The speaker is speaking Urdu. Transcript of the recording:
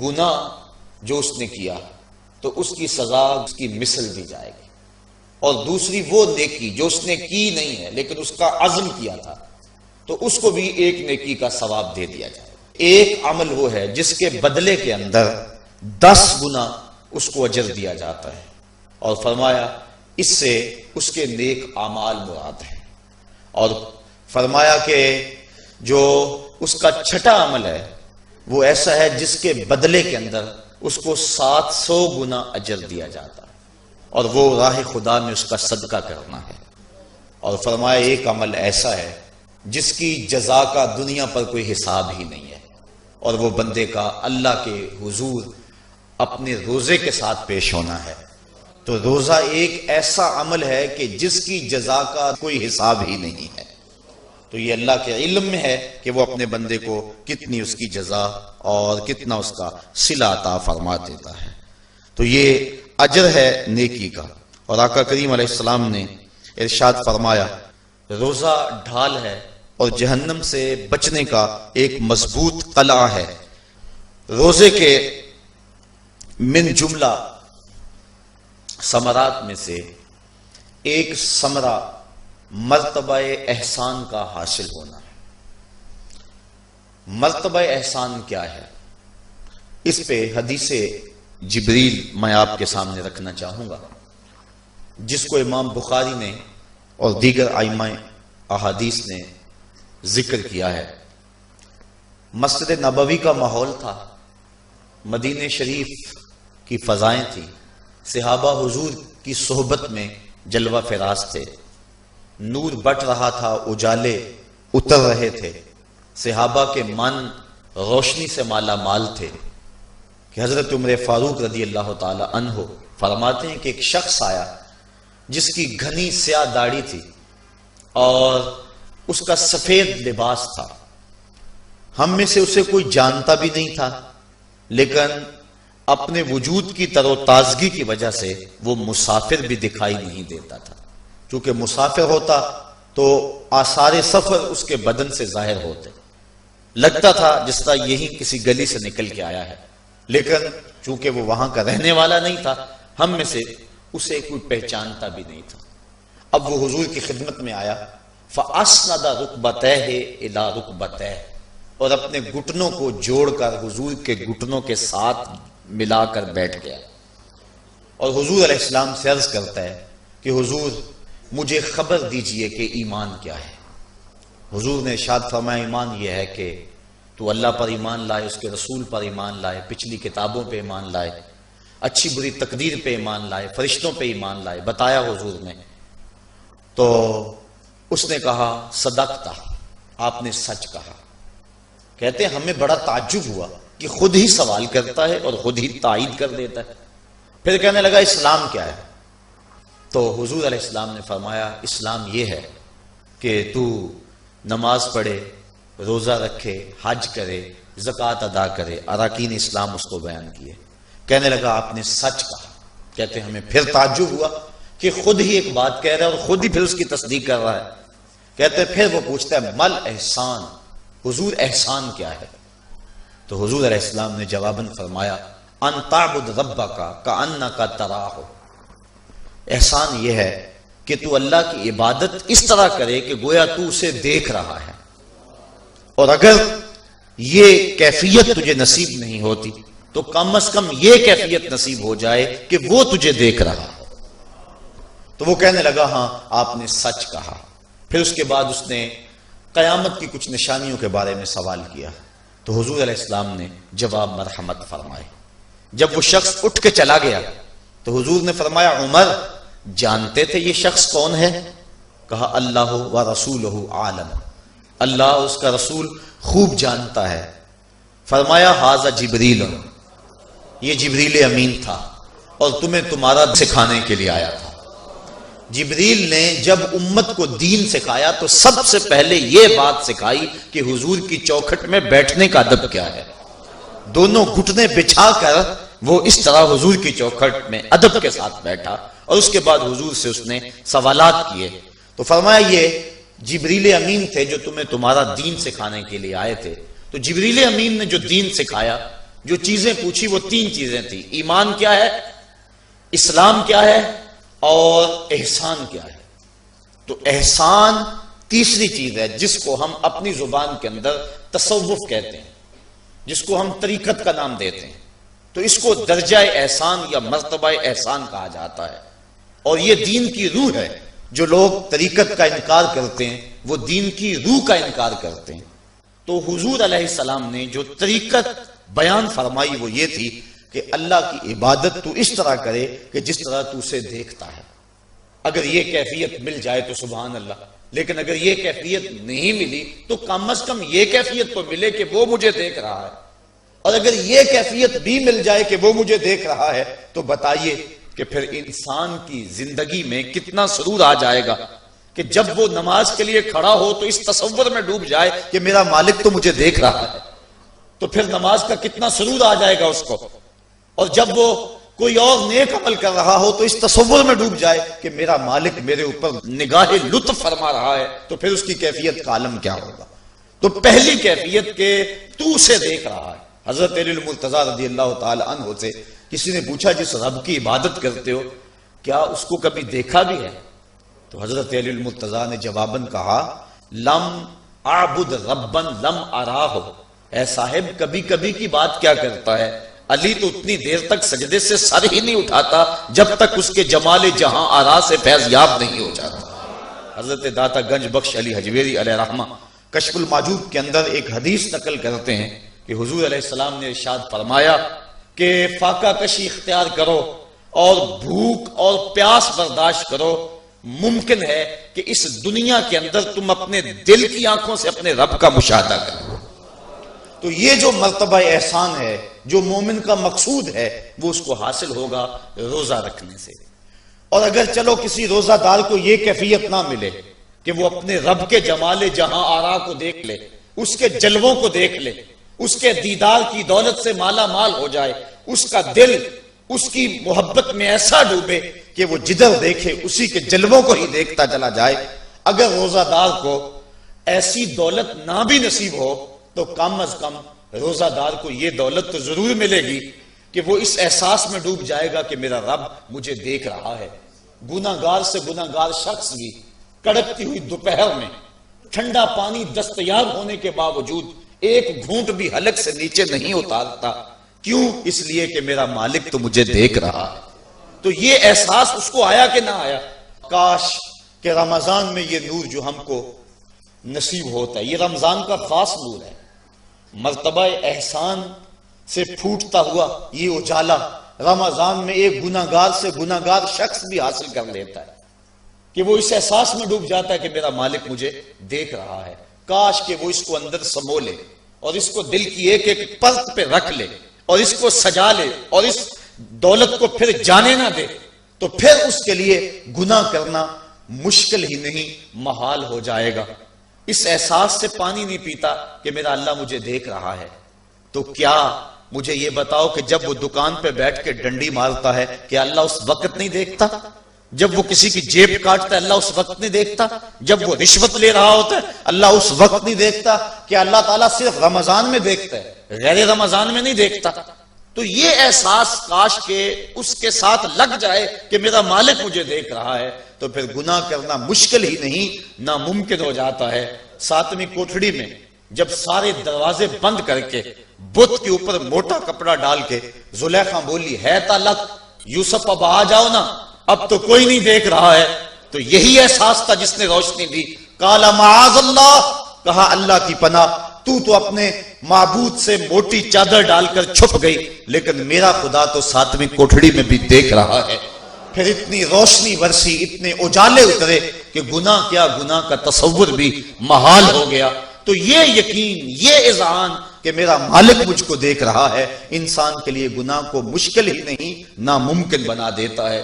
گناہ جو اس نے کیا تو اس کی سزا اس کی مثل دی جائے گی، اور دوسری وہ نیکی جو اس نے کی نہیں ہے لیکن اس کا عزم کیا تھا تو اس کو بھی ایک نیکی کا ثواب دے دیا جائے۔ ایک عمل وہ ہے جس کے بدلے کے اندر 10 گنا اس کو اجر دیا جاتا ہے، اور فرمایا اس سے اس کے نیک اعمال مراد ہیں، اور فرمایا کہ جو اس کا چھٹا عمل ہے وہ ایسا ہے جس کے بدلے کے اندر اس کو 700 گنا اجر دیا جاتا ہے، اور وہ راہ خدا میں اس کا صدقہ کرنا ہے۔ اور فرمایا ایک عمل ایسا ہے جس کی جزا کا دنیا پر کوئی حساب ہی نہیں ہے، اور وہ بندے کا اللہ کے حضور اپنے روزے کے ساتھ پیش ہونا ہے۔ تو روزہ ایک ایسا عمل ہے کہ جس کی جزا کا کوئی حساب ہی نہیں ہے، تو یہ اللہ کے علم میں ہے کہ وہ اپنے بندے کو کتنی اس کی جزا اور کتنا اس کا صلہ عطا فرما دیتا ہے۔ تو یہ اجر ہے نیکی کا۔ اور آقا کریم علیہ السلام نے ارشاد فرمایا روزہ ڈھال ہے اور جہنم سے بچنے کا ایک مضبوط قلعہ ہے۔ روزے کے من جملہ ثمرات میں سے ایک ثمرہ مرتبہ احسان کا حاصل ہونا ہے۔ مرتبہ احسان کیا ہے؟ اس پہ حدیث جبریل میں آپ کے سامنے رکھنا چاہوں گا، جس کو امام بخاری نے اور دیگر ائمہ احادیث نے ذکر کیا ہے۔ مسجد نبوی کا ماحول تھا، مدینہ شریف کی فضائیں تھی، صحابہ حضور کی صحبت میں جلوہ فراز تھے، نور بٹ رہا تھا، اجالے اتر رہے تھے، صحابہ کے من روشنی سے مالا مال تھے کہ حضرت عمر فاروق رضی اللہ تعالی عنہ فرماتے ہیں کہ ایک شخص آیا جس کی گھنی سیاہ داڑھی تھی اور اس کا سفید لباس تھا، ہم میں سے اسے کوئی جانتا بھی نہیں تھا، لیکن اپنے وجود کی تر و تازگی کی وجہ سے وہ مسافر بھی دکھائی نہیں دیتا تھا، چونکہ مسافر ہوتا تو آثار سفر اس کے بدن سے ظاہر ہوتے، لگتا تھا جس طرح یہی کسی گلی سے نکل کے آیا ہے، لیکن چونکہ وہ وہاں کا رہنے والا نہیں تھا، ہم میں سے اسے کوئی پہچانتا بھی نہیں تھا۔ اب وہ حضور کی خدمت میں آیا، فَأَسْنَدَ رُكْبَتَيْهِ إِلَىٰ رُكْبَتَيْهِ، اور اپنے گھٹنوں کو جوڑ کر حضور کے گھٹنوں کے ساتھ ملا کر بیٹھ گیا، اور حضور علیہ السلام سے عرض کرتا ہے کہ حضور مجھے خبر دیجئے کہ ایمان کیا ہے۔ حضور نے ارشاد فرمایا ایمان یہ ہے کہ تو اللہ پر ایمان لائے، اس کے رسول پر ایمان لائے، پچھلی کتابوں پہ ایمان لائے، اچھی بری تقدیر پہ ایمان لائے، فرشتوں پہ ایمان لائے، بتایا حضور نے۔ تو اس نے کہا صدقتا، آپ نے سچ کہا۔ کہتے ہیں ہمیں بڑا تعجب ہوا کہ خود ہی سوال کرتا ہے اور خود ہی تائید کر دیتا ہے۔ پھر کہنے لگا اسلام کیا ہے؟ تو حضور علیہ السلام نے فرمایا اسلام یہ ہے کہ تو نماز پڑھے، روزہ رکھے، حج کرے، زکوٰۃ ادا کرے، اراکین اسلام اس کو بیان کیے۔ کہنے لگا آپ نے سچ کہا۔ کہتے ہیں ہمیں پھر تعجب ہوا کہ خود ہی ایک بات کہہ رہا ہے اور خود ہی پھر اس کی تصدیق کر رہا ہے۔ کہتے ہیں پھر وہ پوچھتا ہے مل احسان، حضور احسان کیا ہے؟ تو حضور علیہ السلام نے جواباً فرمایا ان تعبد ربک کأنک تراہ، احسان یہ ہے کہ تو اللہ کی عبادت اس طرح کرے کہ گویا تو اسے دیکھ رہا ہے، اور اگر یہ کیفیت تجھے نصیب نہیں ہوتی تو کم از کم یہ کیفیت نصیب ہو جائے کہ وہ تجھے دیکھ رہا ہے۔ تو وہ کہنے لگا ہاں آپ نے سچ کہا۔ پھر اس کے بعد اس نے قیامت کی کچھ نشانیوں کے بارے میں سوال کیا، تو حضور علیہ السلام نے جواب مرحمت فرمائے۔ جب وہ شخص اٹھ کے چلا گیا تو حضور نے فرمایا عمر جانتے تھے یہ شخص کون ہے؟ کہا اللہ و رسولہ عالم، اللہ اس کا رسول خوب جانتا ہے۔ فرمایا ھذا جبریل، یہ جبریل امین تھا اور تمہیں تمہارا سکھانے کے لیے آیا تھا۔ جبریل نے جب امت کو دین سکھایا تو سب سے پہلے یہ بات سکھائی کہ حضور کی چوکھٹ میں بیٹھنے کا ادب کیا ہے۔ دونوں گھٹنے بچھا کر وہ اس طرح حضور کی چوکھٹ میں ادب کے ساتھ بیٹھا، اور اس کے بعد حضور سے اس نے سوالات کیے۔ تو فرمایا یہ جبریل امین تھے جو تمہیں تمہارا دین سکھانے کے لیے آئے تھے۔ تو جبریل امین نے جو دین سکھایا جو چیزیں پوچھی وہ 3 چیزیں تھیں، ایمان کیا ہے، اسلام کیا ہے اور احسان کیا ہے۔ تو احسان تیسری چیز ہے جس کو ہم اپنی زبان کے اندر تصوف کہتے ہیں، جس کو ہم طریقت کا نام دیتے ہیں۔ تو اس کو درجہ احسان یا مرتبہ احسان کہا جاتا ہے، اور یہ دین کی روح ہے۔ جو لوگ طریقت کا انکار کرتے ہیں وہ دین کی روح کا انکار کرتے ہیں۔ تو حضور علیہ السلام نے جو طریقت بیان فرمائی وہ یہ تھی کہ اللہ کی عبادت تو اس طرح کرے کہ جس طرح تو اسے دیکھتا ہے۔ اگر یہ کیفیت مل جائے تو سبحان اللہ، لیکن اگر یہ کیفیت نہیں ملی تو کم از کم یہ کیفیت تو ملے کہ وہ مجھے دیکھ رہا ہے۔ اور اگر یہ کیفیت بھی مل جائے کہ وہ مجھے دیکھ رہا ہے تو بتائیے کہ پھر انسان کی زندگی میں کتنا سرور آ جائے گا کہ جب وہ نماز کے لیے کھڑا ہو تو اس تصور میں ڈوب جائے کہ میرا مالک تو مجھے دیکھ رہا ہے۔ تو پھر نماز کا کتنا سرور آ جائے گا اس کو۔ اور جب وہ کوئی اور نیک عمل کر رہا ہو تو اس تصور میں ڈوب جائے کہ میرا مالک میرے اوپر نگاہ لطف فرما رہا ہے، تو پھر اس کی کیفیت کا عالم کیا ہوگا۔ تو پہلی کیفیت کہ تو اسے دیکھ رہا ہے۔ حضرت علی المرتضیٰ رضی اللہ تعالی عنہ سے کسی نے پوچھا جس رب کی عبادت کرتے ہو کیا اس کو کبھی دیکھا بھی ہے؟ تو حضرت علی المرتضیٰ نے جواباً کہا لم اعبد ربا لم اراہ۔ اے صاحب کبھی کبھی کی بات کیا کرتا ہے، علی تو اتنی دیر تک سجدے سے سر ہی نہیں اٹھاتا جب تک اس کے جمال جہاں آرا سے فیض یاب نہیں ہو جاتا۔ حضرت داتا گنج بخش علی حجویری علیہ رحمہ کشف الماجوب کے اندر ایک حدیث نقل کرتے ہیں کہ حضور علیہ السلام نے ارشاد فرمایا کہ فاقہ کشی اختیار کرو اور بھوک اور پیاس برداشت کرو، ممکن ہے کہ اس دنیا کے اندر تم اپنے دل کی آنکھوں سے اپنے رب کا مشاہدہ کرو۔ تو یہ جو مرتبہ احسان ہے، جو مومن کا مقصود ہے، وہ اس کو حاصل ہوگا روزہ رکھنے سے۔ اور اگر چلو کسی روزہ دار کو یہ کیفیت نہ ملے کہ وہ اپنے رب کے جمال جہاں آرا کو دیکھ لے، اس کے جلووں کو دیکھ لے، اس کے دیدار کی دولت سے مالا مال ہو جائے، اس کا دل اس کی محبت میں ایسا ڈوبے کہ وہ جدھر دیکھے اسی کے جلووں کو ہی دیکھتا چلا جائے، اگر روزہ دار کو ایسی دولت نہ بھی نصیب ہو تو کم از کم روزہ دار کو یہ دولت تو ضرور ملے گی کہ وہ اس احساس میں ڈوب جائے گا کہ میرا رب مجھے دیکھ رہا ہے۔ گناہگار سے گناہگار شخص بھی کڑکتی ہوئی دوپہر میں ٹھنڈا پانی دستیاب ہونے کے باوجود ایک گھونٹ بھی حلق سے نیچے نہیں اتارتا، کیوں؟ اس لیے کہ میرا مالک تو مجھے دیکھ رہا ہے۔ تو یہ احساس اس کو آیا کہ نہ آیا؟ کاش کہ رمضان میں یہ نور جو ہم کو نصیب ہوتا ہے، یہ رمضان کا خاص نور ہے، مرتبہ احسان سے پھوٹتا ہوا یہ اجالا رمضان میں ایک گناہگار سے گناہگار شخص بھی حاصل کر لیتا ہے کہ وہ اس احساس میں ڈوب جاتا ہے کہ میرا مالک مجھے دیکھ رہا ہے۔ کاش کہ وہ اس کو اندر سمو لے اور اس کو دل کی ایک ایک پرت پہ رکھ لے اور اس کو سجا لے اور اس دولت کو پھر جانے نہ دے، تو پھر اس کے لیے گناہ کرنا مشکل ہی نہیں محال ہو جائے گا۔ اس احساس سے پانی نہیں پیتا کہ میرا اللہ مجھے دیکھ رہا ہے، تو کیا مجھے یہ بتاؤ کہ جب وہ دکان پہ بیٹھ کے ڈنڈی مارتا ہے کہ اللہ اس وقت نہیں دیکھتا؟ جب وہ کسی کی جیب کاٹتا ہے اللہ اس وقت نہیں دیکھتا؟ جب وہ رشوت لے رہا ہوتا ہے اللہ اس وقت نہیں دیکھتا؟ کہ اللہ تعالیٰ صرف رمضان میں دیکھتا ہے، غیر رمضان میں نہیں دیکھتا؟ تو یہ احساس کاش کہ اس کے ساتھ لگ جائے کہ میرا مالک مجھے دیکھ رہا ہے، تو پھر گناہ کرنا مشکل ہی نہیں ناممکن ہو جاتا ہے۔ 7ویں کوٹھڑی میں جب سارے دروازے بند کر کے بت کے اوپر موٹا کپڑا ڈال کے زلیخا بولی ہے تالک یوسف اب آ جاؤ نا، اب تو کوئی نہیں دیکھ رہا ہے، تو یہی احساس تھا جس نے روشنی دی۔ قال معاذ اللہ، کہا اللہ کی پناہ، تو اپنے معبود سے موٹی چادر ڈال کر چھپ گئی، لیکن میرا خدا تو 7ویں کوٹھڑی میں بھی دیکھ رہا ہے۔ پھر اتنی روشنی برسی، اتنے اجالے اترے کہ گناہ کیا، گناہ کا تصور بھی محال ہو گیا۔ تو یہ یقین، یہ اذعان کہ میرا مالک مجھ کو دیکھ رہا ہے، انسان کے لیے گناہ کو مشکل ہی نہیں ناممکن بنا دیتا ہے۔